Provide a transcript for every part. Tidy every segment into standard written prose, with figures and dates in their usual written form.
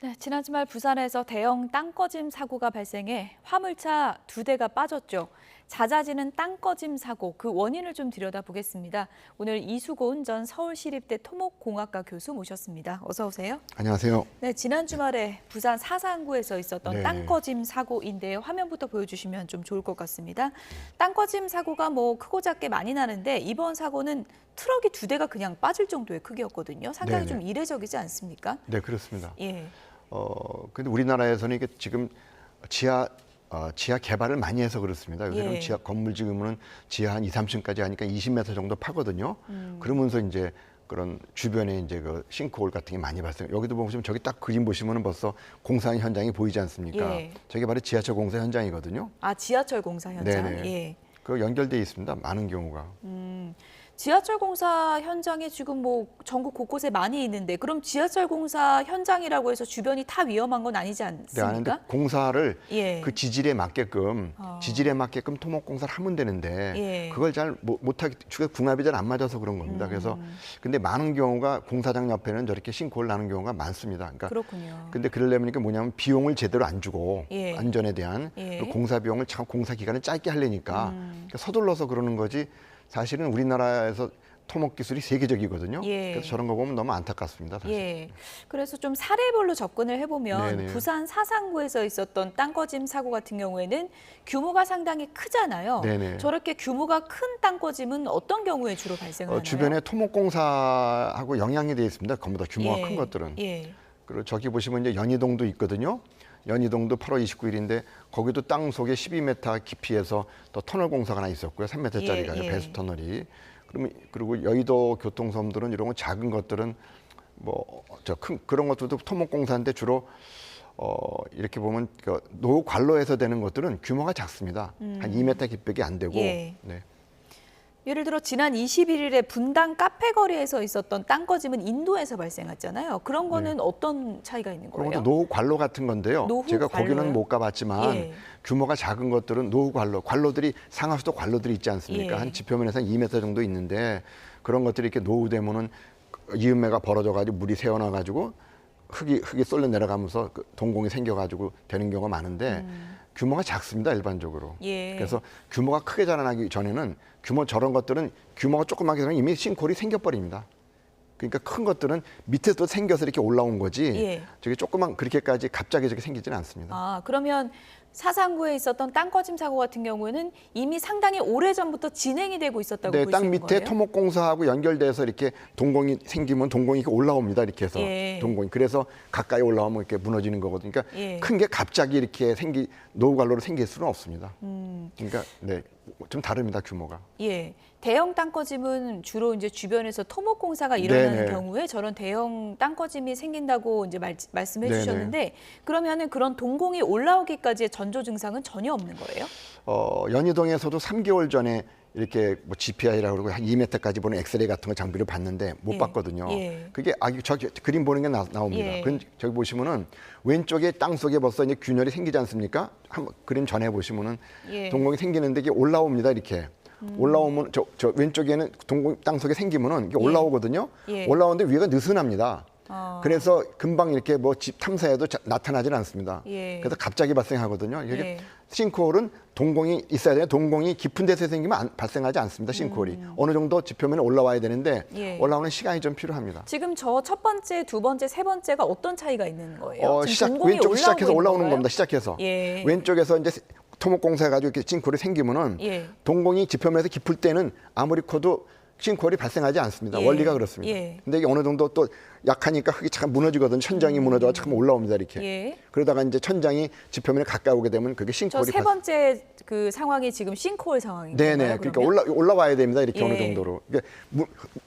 네, 지난 주말 부산에서 대형 땅꺼짐 사고가 발생해 화물차 2대가 빠졌죠. 잦아지는 땅꺼짐 사고, 그 원인을 좀 들여다보겠습니다. 오늘 이수곤 전 서울시립대 토목공학과 교수 모셨습니다. 어서 오세요. 안녕하세요. 네, 지난 주말에 부산 사상구에서 있었던 네. 땅꺼짐 사고인데요. 화면부터 보여주시면 좀 좋을 것 같습니다. 땅꺼짐 사고가 크고 작게 많이 나는데 이번 사고는 트럭이 2대가 그냥 빠질 정도의 크기였거든요. 상당히 네네. 좀 이례적이지 않습니까? 네, 그렇습니다. 예. 근데 우리나라에서는 이게 지금 지하 개발을 많이 해서 그렇습니다. 요새는 예. 지하 건물 지으면 지하 한 2, 3층까지 하니까 20m 정도 파거든요. 그러면서 이제 그런 주변에 이제 그 싱크홀 같은 게 많이 발생. 여기도 보시면 저기 딱 그림 보시면은 벌써 공사 현장이 보이지 않습니까? 예. 저게 바로 지하철 공사 현장이거든요. 아, 지하철 공사 현장. 네네. 예. 그 연결돼 있습니다. 많은 경우가. 지하철 공사 현장이 지금 전국 곳곳에 많이 있는데 그럼 지하철 공사 현장이라고 해서 주변이 다 위험한 건 아니지 네, 않습니까? 아는데 공사를 예. 그 지질에 맞게끔 토목 공사를 하면 되는데 예. 그걸 잘 못하기 주가 궁합이 잘 안 맞아서 그런 겁니다. 그래서 근데 많은 경우가 공사장 옆에는 저렇게 싱크홀 나는 경우가 많습니다. 그러니까 그렇군요. 근데 그러려면 이게 뭐냐면 비용을 제대로 안 주고 예. 안전에 대한 예. 그리고 공사 비용을 참 공사 기간을 짧게 하려니까 그러니까 서둘러서 그러는 거지. 사실은 우리나라에서 토목 기술이 세계적이거든요. 예. 그래서 저런 거 보면 너무 안타깝습니다. 사실. 예. 그래서 좀 사례별로 접근을 해보면 네네. 부산 사상구에서 있었던 땅꺼짐 사고 같은 경우에는 규모가 상당히 크잖아요. 네네. 저렇게 규모가 큰 땅꺼짐은 어떤 경우에 주로 발생을 하나요? 주변에 토목공사하고 영향이 되어 있습니다. 전부 다 규모가 예. 큰 것들은. 예. 그리고 저기 보시면 이제 연희동도 있거든요. 연희동도 8월 29일인데 거기도 땅 속에 12m 깊이에서 또 터널 공사가 하나 있었고요. 3m짜리가요. 예, 예. 배수 터널이. 그리고 여의도 교통섬들은 이런 거 작은 것들은 그런 것들도 토목공사인데 주로 이렇게 보면 그 노관로에서 되는 것들은 규모가 작습니다. 한 2m 깊이밖에 안 되고. 예. 네. 예를 들어 지난 21일에 분당 카페 거리에서 있었던 땅꺼짐은 인도에서 발생했잖아요. 그런 거는 어떤 차이가 있는 그런 거예요? 것도 노관로 같은 건데요. 노후 제가 관로요? 거기는 못 가봤지만 예. 규모가 작은 것들은 노후관로, 관로들이 상하수도 관로들이 있지 않습니까? 예. 한 지표면에서 한 2m 정도 있는데 그런 것들이 이렇게 노후되면은 이음매가 벌어져가지고 물이 새어나가지고 흙이 쏠려 내려가면서 그 동공이 생겨가지고 되는 경우가 많은데 규모가 작습니다 일반적으로. 예. 그래서 규모가 크게 자라나기 전에는 저런 것들은 규모가 조그맣게 되면 이미 싱크홀이 생겨버립니다. 그러니까 큰 것들은 밑에서 생겨서 이렇게 올라온 거지. 예. 저게 조그만 그렇게까지 갑자기 저렇게 생기지는 않습니다. 아, 그러면 사상구에 있었던 땅꺼짐 사고 같은 경우에는 이미 상당히 오래전부터 진행이 되고 있었다고 네, 볼 수 땅 있는 밑에 거예요? 토목공사하고 연결돼서 이렇게 동공이 생기면 동공이 이렇게 올라옵니다. 이렇게 해서 예. 동공이. 그래서 가까이 올라오면 이렇게 무너지는 거거든요. 그러니까 예. 큰 게 갑자기 이렇게 노후관로로 생길 수는 없습니다. 그러니까 네, 좀 다릅니다 규모가. 예. 대형 땅꺼짐은 주로 이제 주변에서 토목공사가 일어나는 네네. 경우에 저런 대형 땅꺼짐이 생긴다고 이제 말씀해 네네. 주셨는데 그러면은 그런 동공이 올라오기까지의 전조 증상은 전혀 없는 거예요? 연희동에서도 3개월 전에 이렇게 GPI라고 그러고 한 2m까지 보는 엑스레이 같은 거 장비를 봤는데 못 예. 봤거든요. 예. 그게 저기 그림 보는 게 나옵니다. 예. 저기 보시면은 왼쪽에 땅 속에 벌써 이제 균열이 생기지 않습니까? 한번 그림 전에 보시면은 예. 동공이 생기는데 이게 올라옵니다. 이렇게. 올라오면 저 왼쪽에는 동공 땅 속에 생기면은 이게 올라오거든요. 예. 올라오는데 위가 느슨합니다. 그래서 금방 이렇게 집 탐사해도 나타나질 않습니다. 예. 그래서 갑자기 발생하거든요. 이게 예. 싱크홀은 동공이 있어야 돼요. 동공이 깊은 데서 생기면 발생하지 않습니다. 싱크홀이 어느 정도 지표면에 올라와야 되는데 예. 올라오는 시간이 좀 필요합니다. 지금 저 첫 번째, 두 번째, 세 번째가 어떤 차이가 있는 거예요? 지금 동공이 왼쪽 시작해서 올라오고 올라오는 있는 겁니다. 시작해서 예. 왼쪽에서 이제 토목공사 해가지고 이렇게 싱크홀이 생기면은 예. 동공이 지표면에서 깊을 때는 아무리 커도 싱크홀이 발생하지 않습니다. 예. 원리가 그렇습니다. 예. 근데 이게 어느 정도 또 약하니까 흙이 잠깐 무너지거든요. 천장이 무너져서 잠깐 올라옵니다. 이렇게. 예. 그러다가 이제 천장이 지표면에 가까이 오게 되면 그게 저 싱크홀이 세 번째 그 상황이 지금 싱크홀 상황인 네네. 건가요? 그러니까 올라와야 됩니다. 이렇게 예. 어느 정도로. 그러니까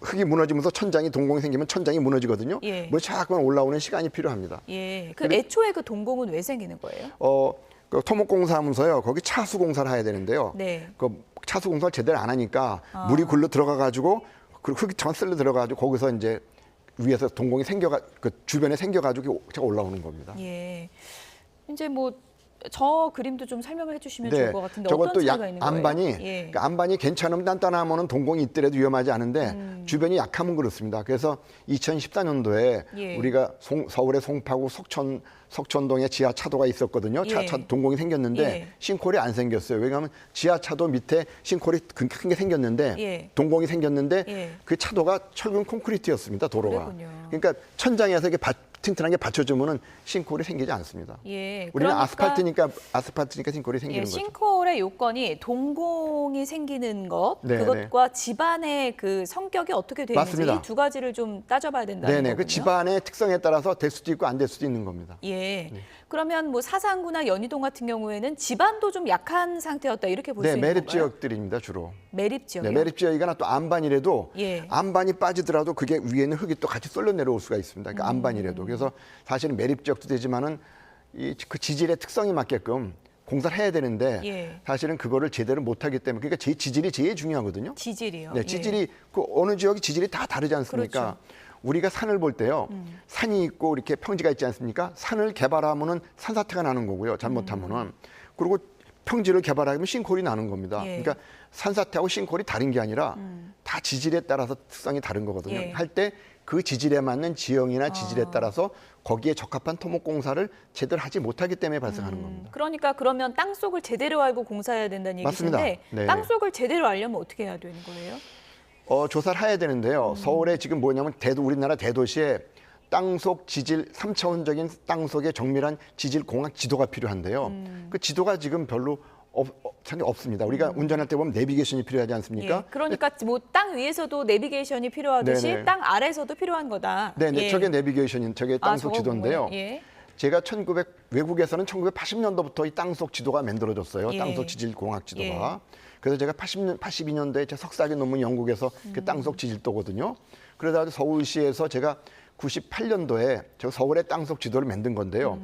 흙이 무너지면서 동공이 생기면 천장이 무너지거든요. 예. 뭐 자꾸만 올라오는 시간이 필요합니다. 예. 그 애초에 그 동공은 왜 생기는 거예요? 그 토목공사 하면서요. 거기 차수공사를 해야 되는데요. 네. 그 차수공사를 제대로 안 하니까 물이 굴러 들어가가지고 그 흙이 전 쓸려 들어가가지고 거기서 이제 위에서 동공이 그 주변에 생겨가지고 제가 올라오는 겁니다. 예. 이제 저 그림도 좀 설명을 해주시면 좋을 것 같은데 어떤 저것도 차이가 있는 거예요? 안반이 예. 그러니까 안반이 괜찮으면 단단하면 동공이 있더라도 위험하지 않은데 주변이 약하면 그렇습니다. 그래서 2014년도에 예. 우리가 서울의 송파구 석천동에 지하 차도가 있었거든요. 예. 동공이 생겼는데 예. 싱크홀이 안 생겼어요. 왜냐하면 지하 차도 밑에 싱크홀이 큰 게 생겼는데 예. 동공이 생겼는데 예. 그 차도가 철근 콘크리트였습니다. 도로가. 그랬군요. 그러니까 천장에서 이게 튼튼하게 받쳐주면은 싱크홀이 생기지 않습니다. 예. 우리는 그러니까 아스팔트니까 싱크홀이 생기는 거죠. 싱크홀의 요건이 동공이 생기는 것, 네, 그것과 집안의 그 성격이 어떻게 되어 있는지 맞습니다. 이 두 가지를 좀 따져봐야 된다는 네네. 거군요. 그 집안의 특성에 따라서 될 수도 있고 안 될 수도 있는 겁니다. 예. 그러면 뭐 사상구나 연희동 같은 경우에는 집안도 좀 약한 상태였다 이렇게 볼 수 네, 있는 매립 건가요? 지역들입니다 주로. 매립 지역이요? 네, 매립 지역이거나 또 안반이라도 예. 안반이 빠지더라도 그게 위에 있는 흙이 또 같이 쏠려 내려올 수가 있습니다. 그러니까 안반이라도. 그래서 사실은 매립 지역도 되지만은 그 지질의 특성에 맞게끔 공사를 해야 되는데 예. 사실은 그거를 제대로 못하기 때문에 그러니까 지질이 제일 중요하거든요. 지질이요. 네, 예. 지질이 그 어느 지역이 지질이 다 다르지 않습니까? 그렇죠. 우리가 산을 볼 때요, 산이 있고 이렇게 평지가 있지 않습니까? 산을 개발하면은 산사태가 나는 거고요, 잘못하면은. 그리고 평지를 개발하면 싱크홀이 나는 겁니다. 예. 그러니까 산사태하고 싱크홀이 다른 게 아니라 다 지질에 따라서 특성이 다른 거거든요. 예. 할 때 그 지질에 맞는 지형이나 지질에 따라서 거기에 적합한 토목공사를 제대로 하지 못하기 때문에 발생하는 겁니다. 그러니까 그러면 땅 속을 제대로 알고 공사해야 된다는 맞습니다. 얘기인데 네. 땅 속을 제대로 알려면 어떻게 해야 되는 거예요? 조사를 해야 되는데요. 서울에 지금 뭐냐면 우리나라 대도시에 땅속 지질 3차원적인 땅속의 정밀한 지질 공학 지도가 필요한데요. 그 지도가 지금 별로 없습니다. 우리가 운전할 때 보면 내비게이션이 필요하지 않습니까? 예. 그러니까 뭐 땅 위에서도 내비게이션이 필요하듯이 네네. 땅 아래에서도 필요한 거다. 네, 예. 저게 내비게이션인 저게 땅속 저거 지도인데요. 보면, 예. 제가 외국에서는 1980년도부터 이 땅속 지도가 만들어졌어요. 예. 땅속 지질 공학 지도가. 그래서 제가 82년도에 제 석사학위 논문 영국에서 그 땅속 지질도거든요. 그러다 서울시에서 제가 98년도에 저 서울의 땅속 지도를 만든 건데요.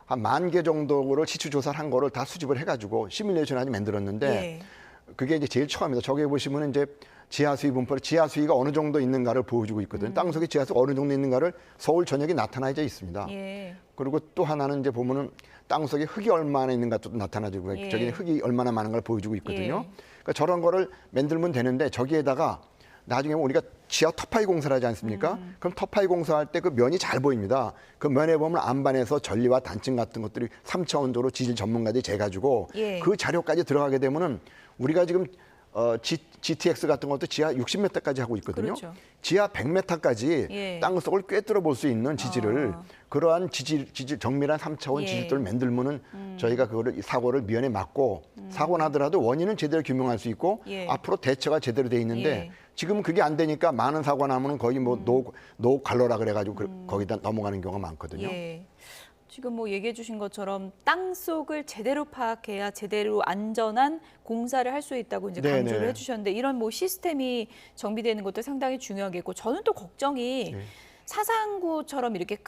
한 10,000개 정도를 시추 조사를 한 거를 다 수집을 해가지고 시뮬레이션 아주 만들었는데 예. 그게 이제 제일 처음이다. 저기 보시면은 이제 지하수위 분포를 지하수위가 어느 정도 있는가를 보여주고 있거든요. 땅속에 지하수가 어느 정도 있는가를 서울 전역에 나타나져 있습니다. 예. 그리고 또 하나는 이제 보면은 땅속에 흙이 얼마나 있는가도 나타나지고 예. 저기 흙이 얼마나 많은 걸 보여주고 있거든요. 예. 그러니까 저런 거를 만들면 되는데 저기에다가 나중에 우리가 지하 터파이 공사를 하지 않습니까? 그럼 터파이 공사할 때 그 면이 잘 보입니다. 그 면에 보면 안반에서 전리와 단층 같은 것들이 3차원적으로 지질 전문가들이 재가지고 예. 그 자료까지 들어가게 되면은 우리가 지금 GTX 같은 것도 지하 60m까지 하고 있거든요. 그렇죠. 지하 100m까지 예. 땅 속을 꿰뚫어 볼 수 있는 지질을 그러한 지질 정밀한 3차원 예. 지질도를 만들면은 저희가 그거를 사고를 미연에 막고 사고 나더라도 원인은 제대로 규명할 수 있고 예. 앞으로 대처가 제대로 돼 있는데 예. 지금은 그게 안 되니까 많은 사고 나면은 거의 뭐 노 관로라 그래가지고 거기다 넘어가는 경우가 많거든요. 예. 지금 뭐 얘기해 주신 것처럼 땅 속을 제대로 파악해야 제대로 안전한 공사를 할 수 있다고 이제 네네. 강조를 해주셨는데 이런 뭐 시스템이 정비되는 것도 상당히 중요하겠고 저는 또 걱정이 네. 사상구처럼 이렇게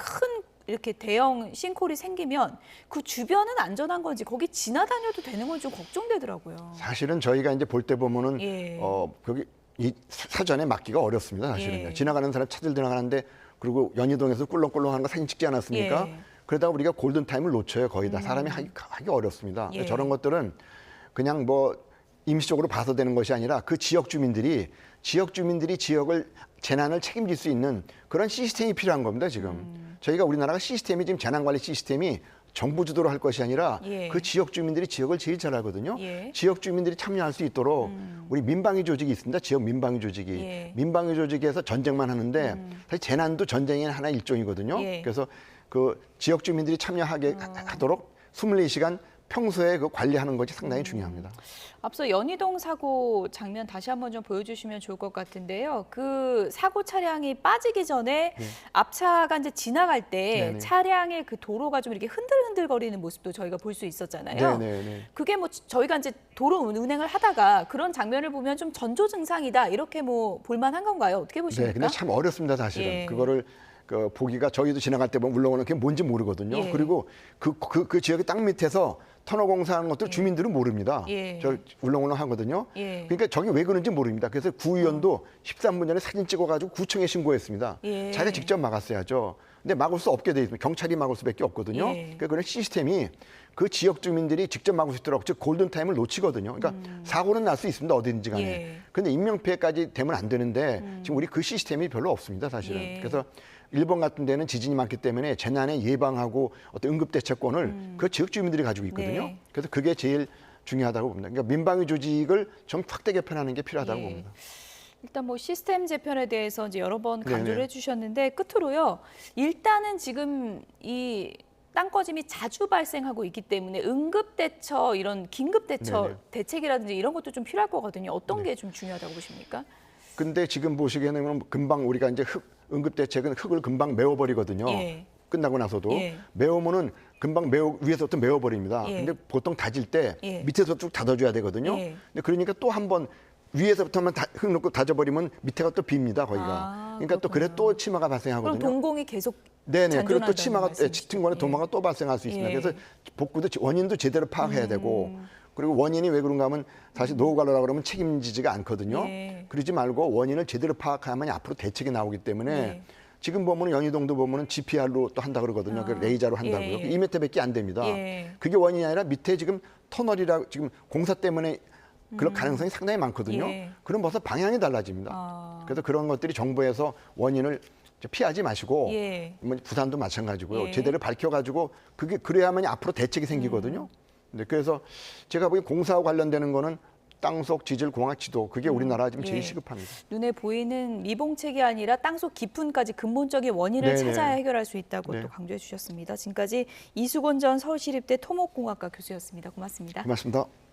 이렇게 대형 싱크홀이 생기면 그 주변은 안전한 건지 거기 지나다녀도 되는 건 좀 걱정되더라고요. 사실은 저희가 이제 볼 때 보면은 예. 거기 이 사전에 막기가 어렵습니다. 사실은요. 예. 지나가는 사람 차들 지나가는데 그리고 연희동에서 꿀렁꿀렁하는 거 사진 찍지 않았습니까? 예. 그러다가 우리가 골든 타임을 놓쳐요. 거의 다 사람이 하기 어렵습니다. 예. 저런 것들은 그냥 뭐 임시적으로 봐서 되는 것이 아니라 그 지역 주민들이 지역을 재난을 책임질 수 있는 그런 시스템이 필요한 겁니다. 지금 저희가 우리나라가 시스템이 지금 재난관리 시스템이 정부 주도로 할 것이 아니라 예. 그 지역 주민들이 지역을 제일 잘 알거든요. 예. 지역 주민들이 참여할 수 있도록 우리 민방위 조직이 있습니다. 지역 민방위 조직이. 예. 민방위 조직에서 전쟁만 하는데 사실 재난도 전쟁의 하나의 일종이거든요. 예. 그래서 그 지역 주민들이 참여하게 하도록 24시간 평소에 그 관리하는 것이 상당히 중요합니다. 앞서 연희동 사고 장면 다시 한번 좀 보여주시면 좋을 것 같은데요. 그 사고 차량이 빠지기 전에 앞차가 이제 지나갈 때 네네. 차량의 그 도로가 좀 이렇게 흔들흔들거리는 모습도 저희가 볼 수 있었잖아요. 네네네. 그게 뭐 저희가 이제 도로 운행을 하다가 그런 장면을 보면 좀 전조 증상이다 이렇게 뭐 볼만한 건가요? 어떻게 네, 보십니까? 근데 참 어렵습니다, 사실은. 예. 그거를 보기가 저희도 지나갈 때 보면 울렁울렁 그게 뭔지 모르거든요. 예. 그리고 그 지역의 땅 밑에서 터널 공사하는 것들 주민들은 모릅니다. 예. 저 울렁울렁 하거든요. 예. 그러니까 저게 왜 그런지 모릅니다. 그래서 구의원도 13분 전에 사진 찍어가지고 구청에 신고했습니다. 예. 자기가 직접 막았어야죠. 근데 막을 수 없게 돼 있습니다. 경찰이 막을 수밖에 없거든요. 예. 그러니까 그런 시스템이 그 지역 주민들이 직접 막을 수 있도록 즉 골든 타임을 놓치거든요. 그러니까 사고는 날 수 있습니다. 어디든지 간에. 예. 근데 인명 피해까지 되면 안 되는데 지금 우리 그 시스템이 별로 없습니다, 사실은. 예. 그래서 일본 같은 데는 지진이 많기 때문에 재난에 예방하고 어떤 응급 대처권을 그 지역 주민들이 가지고 있거든요. 네. 그래서 그게 제일 중요하다고 봅니다. 그러니까 민방위 조직을 좀 확대 개편하는 게 필요하다고 예. 봅니다. 일단 뭐 시스템 재편에 대해서 이제 여러 번 강조를 네네. 해주셨는데 끝으로요. 일단은 지금 이 땅꺼짐이 자주 발생하고 있기 때문에 응급 대처 이런 긴급 대처 네네. 대책이라든지 이런 것도 좀 필요할 거거든요. 어떤 게 좀 중요하다고 보십니까? 근데 지금 보시기에는 금방 우리가 이제 응급 대책은 흙을 금방 메워버리거든요. 예. 끝나고 나서도 예. 메우면은 금방 위에서부터 메워버립니다. 예. 근데 보통 다질 때 예. 밑에서 쭉 닫아줘야 되거든요. 예. 근데 그러니까 또 한 번 위에서부터만 흙 넣고 다져버리면 밑에가 또 빕니다, 거기가. 아, 그러니까 또 그래 또 치마가 그럼 발생하거든요. 동공이 계속 네네. 그리고 또 잔존한다는 치마가 말씀이시죠? 짙은 거는 도마가 또 발생할 수 있습니다. 예. 그래서 복구도 원인도 제대로 파악해야 되고 그리고 원인이 왜 그런가 하면 사실 노후 관리라 그러면 책임지지가 않거든요. 예. 그러지 말고 원인을 제대로 파악하면 앞으로 대책이 나오기 때문에 예. 지금 보면 연희동도 보면은 GPR로 또 한다 그러거든요. 그 레이저로 한다고요. 예, 예. 2m밖에 안 됩니다. 예. 그게 원인이 아니라 밑에 지금 터널이라 지금 공사 때문에 그럴 가능성이 상당히 많거든요. 예. 그럼 벌써 방향이 달라집니다. 아. 그래서 그런 것들이 정부에서 원인을 피하지 마시고 예. 뭐 부산도 마찬가지고요. 예. 제대로 밝혀가지고 그게 그래야만 앞으로 대책이 생기거든요. 네, 그래서 제가 보기엔 공사와 관련되는 거는 땅속 지질 공학 지도 그게 우리나라 지금 제일 예. 시급합니다. 눈에 보이는 미봉책이 아니라 땅속 깊은까지 근본적인 원인을 네네. 찾아야 해결할 수 있다고 네. 또 강조해 주셨습니다. 지금까지 이수곤 전 서울시립대 토목공학과 교수였습니다. 고맙습니다. 고맙습니다.